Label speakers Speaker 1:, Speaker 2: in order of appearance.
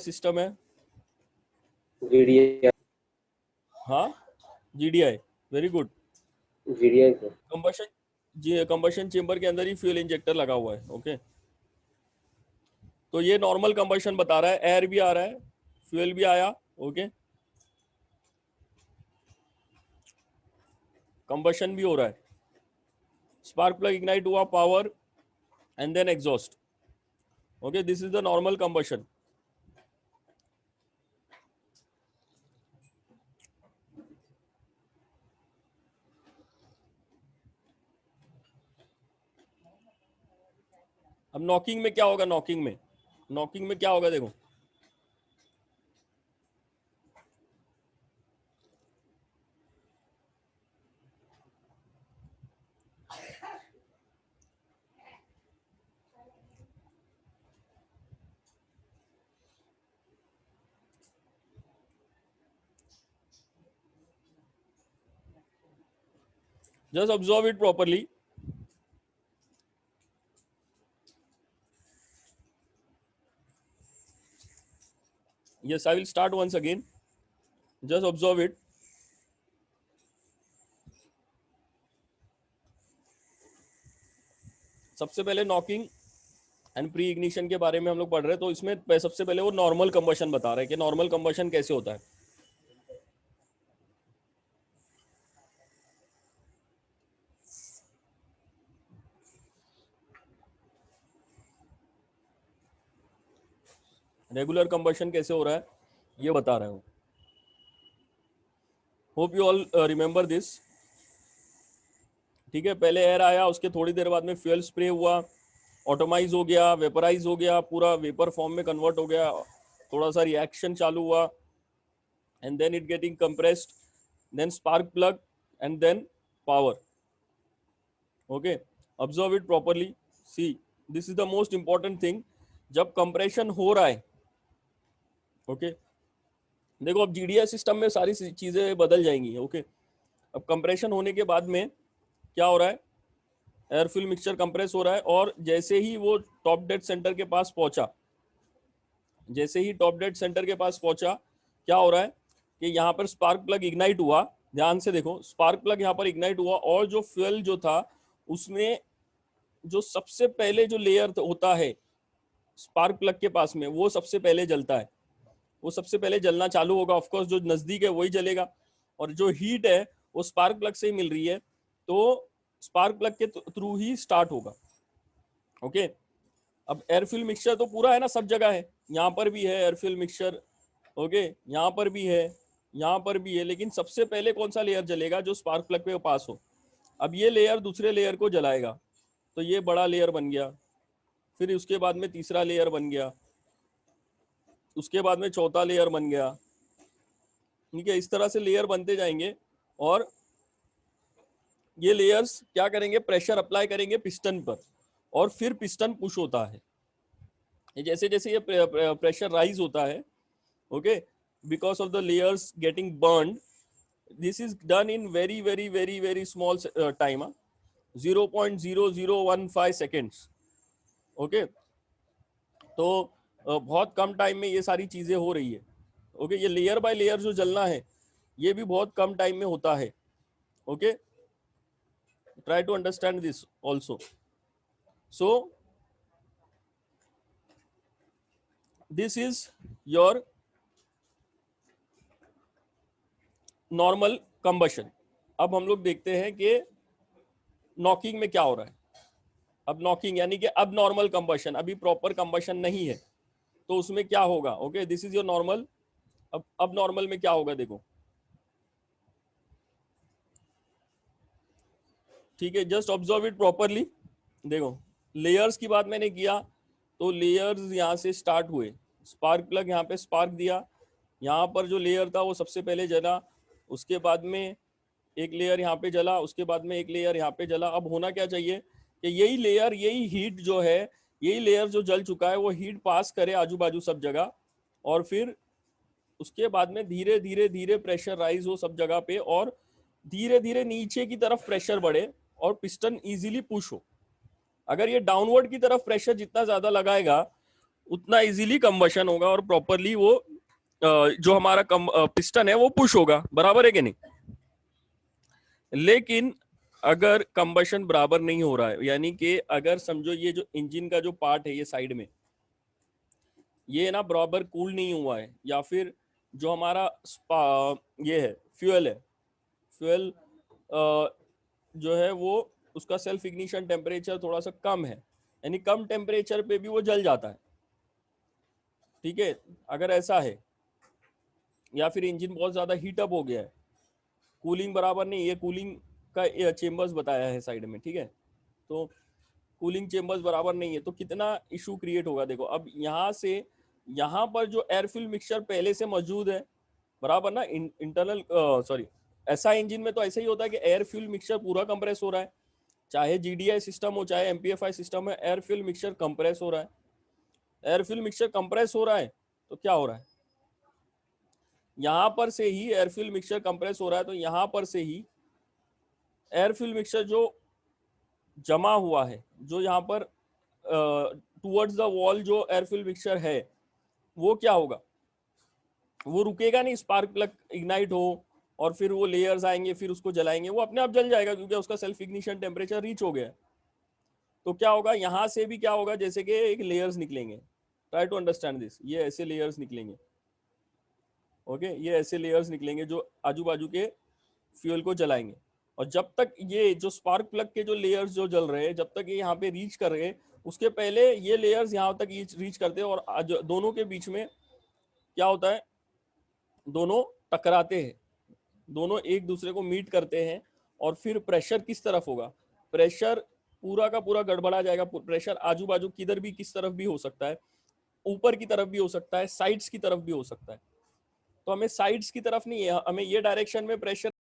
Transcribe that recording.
Speaker 1: System है?
Speaker 2: GDI।
Speaker 1: हाँ, GDI, very good.
Speaker 2: GDI sir.
Speaker 1: Combustion, जी कंबशन चेंबर के अंदर ही फ्यूल इंजेक्टर लगा हुआ है। ओके, तो ये नॉर्मल कंबशन बता रहा है, एयर भी आ रहा है, फ्यूल भी आया। ओके, कंबशन भी हो रहा है, स्पार्क प्लग इग्नाइट हुआ, power and then exhaust. Okay, this is the normal combustion. अब नॉकिंग में क्या होगा? नॉकिंग में क्या होगा? देखो, just observe it properly. Yes, I will start once again. Just observe it. सबसे पहले नॉकिंग एंड प्री इग्निशन के बारे में हम लोग पढ़ रहे हैं, तो इसमें सबसे पहले वो नॉर्मल कंबशन बता रहे हैं कि नॉर्मल कंबशन कैसे होता है। रेगुलर कंबशन कैसे हो रहा है ये बता रहे हो। Hope you all remember this. ठीक है, पहले एयर आया, उसके थोड़ी देर बाद में फ्यूल स्प्रे हुआ, ऑटोमाइज हो गया, वेपराइज हो गया, पूरा वेपर फॉर्म में कन्वर्ट हो गया, थोड़ा सा रिएक्शन चालू हुआ, and then it getting compressed, then spark plug and then power. Okay, observe it properly, see this is the most important thing. जब कंप्रेशन हो रहा है, ओके देखो अब जीडीएस सिस्टम में सारी चीजें बदल जाएंगी। ओके, अब कंप्रेशन होने के बाद में क्या हो रहा है? एयर फ्यूल मिक्सचर कंप्रेस हो रहा है, और जैसे ही वो टॉप डेड सेंटर के पास पहुंचा, क्या हो रहा है कि यहाँ पर स्पार्क प्लग इग्नाइट हुआ। ध्यान से देखो, स्पार्क प्लग यहाँ पर इग्नाइट हुआ, और जो फ्यूल जो था उसमें जो सबसे पहले जो लेयर होता है स्पार्क प्लग के पास में, वो सबसे पहले जलता है, वो सबसे पहले जलना चालू होगा। ऑफकोर्स जो नजदीक है वही जलेगा, और जो हीट है वो स्पार्क प्लग से ही मिल रही है, तो स्पार्क प्लग के थ्रू ही स्टार्ट होगा। ओके, अब एयर फ्यूल मिक्सचर तो पूरा है ना, सब जगह है, यहाँ पर भी है एयर फ्यूल मिक्सचर। ओके, यहाँ पर भी है, यहाँ पर भी है, लेकिन सबसे पहले कौन सा लेयर जलेगा? जो स्पार्क प्लग पे पास हो। अब ये लेयर दूसरे लेयर को जलाएगा, तो ये बड़ा लेयर बन गया, फिर उसके बाद में तीसरा लेयर बन गया, उसके बाद में चौथा लेयर बन गया। ठीक है, इस तरह से लेयर बनते जाएंगे, और ये लेयर्स क्या करेंगे? प्रेशर अप्लाई करेंगे पिस्टन पर, और फिर पिस्टन पुश होता है। जैसे जैसे ये प्रेशर राइज होता है, okay, because of the layers getting burned, this is done in very very very very small time, 0.0015 seconds. Okay, तो बहुत कम टाइम में ये सारी चीजें हो रही है। ओके, ये लेयर बाय लेयर जो जलना है ये भी बहुत कम टाइम में होता है। Okay, try to understand this also. So this is your normal combustion. अब हम लोग देखते हैं कि नॉकिंग में क्या हो रहा है। अब नॉकिंग यानी कि अब नॉर्मल कंबशन, अभी प्रॉपर कंबशन नहीं है, तो उसमें क्या होगा? Okay, this is your normal. अब नॉर्मल में क्या होगा देखो। ठीक है, जस्ट ऑब्जर्व इट प्रॉपरली। देखो, लेयर्स की बात मैंने किया, तो लेयर्स यहाँ से स्टार्ट हुए, स्पार्क प्लग यहाँ पे स्पार्क दिया, यहाँ पर जो लेयर था वो सबसे पहले जला, उसके बाद में एक लेयर यहाँ पे जला, उसके बाद में एक लेयर यहाँ पे जला। अब होना क्या चाहिए कि यही लेयर, यही हीट जो है, यही लेयर जो जल चुका है वो हीट पास करे आजू बाजू सब जगह, और फिर उसके बाद में धीरे धीरे धीरे प्रेशर राइज हो सब जगह पे, और धीरे धीरे नीचे की तरफ प्रेशर बढ़े और पिस्टन इजीली पुश हो। अगर ये डाउनवर्ड की तरफ प्रेशर जितना ज्यादा लगाएगा उतना इजीली कंबशन होगा और प्रॉपरली वो जो हमारा पिस्टन है वो पुश होगा, बराबर है कि नहीं। लेकिन अगर कंबशन बराबर नहीं हो रहा है, यानी कि अगर समझो ये जो इंजन का जो पार्ट है ये साइड में, ये ना बराबर कूल नहीं हुआ है, या फिर जो हमारा ये है फ्यूल है, फ्यूल जो है वो उसका सेल्फ इग्निशन टेम्परेचर थोड़ा सा कम है, यानी कम टेम्परेचर पे भी वो जल जाता है, ठीक है। अगर ऐसा है, या फिर इंजन बहुत ज्यादा हीटअप हो गया है, कूलिंग बराबर नहीं, ये कूलिंग का चेम्बर्स बताया है साइड में, ठीक है। तो कूलिंग चेम्बर्स बराबर नहीं है तो कितना इशू क्रिएट होगा। देखो अब यहाँ से यहाँ पर जो एयर फ्यूल मिक्सचर पहले से मौजूद है, बराबर ना, इंटरनल सॉरी ऐसा इंजन में तो ऐसा ही होता है कि एयर फ्यूल मिक्सचर पूरा कंप्रेस हो रहा है, चाहे जीडीआई सिस्टम हो चाहे एमपीएफआई सिस्टम है, एयर फ्यूल मिक्सचर कंप्रेस हो रहा है। एयर फ्यूल मिक्सचर कंप्रेस हो रहा है तो क्या हो रहा है, यहां पर से ही एयर फ्यूल मिक्सचर कंप्रेस हो रहा है, तो यहां पर से ही एयर फ्यूल मिक्सचर जो जमा हुआ है, जो यहाँ पर टुवर्ड्स द वॉल जो एयर फ्यूल मिक्सचर है, वो क्या होगा, वो रुकेगा नहीं, स्पार्क प्लग इग्नाइट हो और फिर वो लेयर्स आएंगे फिर उसको जलाएंगे, वो अपने आप जल जाएगा क्योंकि उसका सेल्फ इग्निशन टेम्परेचर रीच हो गया है। तो क्या होगा, यहाँ से भी क्या होगा, जैसे कि एक लेयर्स निकलेंगे, ट्राई टू अंडरस्टैंड दिस, ये ऐसे लेयर्स निकलेंगे, ओके, ये ऐसे लेयर्स निकलेंगे जो आजू बाजू के फ्यूल को जलाएंगे। और जब तक ये जो स्पार्क प्लग के जो लेयर्स जो जल रहे हैं, जब तक ये यहाँ पे रीच कर रहे हैं, उसके पहले ये लेयर्स यहाँ तक रीच करते हैं और दोनों के बीच में क्या होता है, दोनों टकराते हैं, दोनों एक दूसरे को मीट करते हैं। और फिर प्रेशर किस तरफ होगा, प्रेशर पूरा का पूरा गड़बड़ा जाएगा। प्रेशर आजू बाजू किधर भी किस तरफ भी हो सकता है, ऊपर की तरफ भी हो सकता है, साइड्स की तरफ भी हो सकता है। तो हमें साइड्स की तरफ नहीं है, हमें ये डायरेक्शन में प्रेशर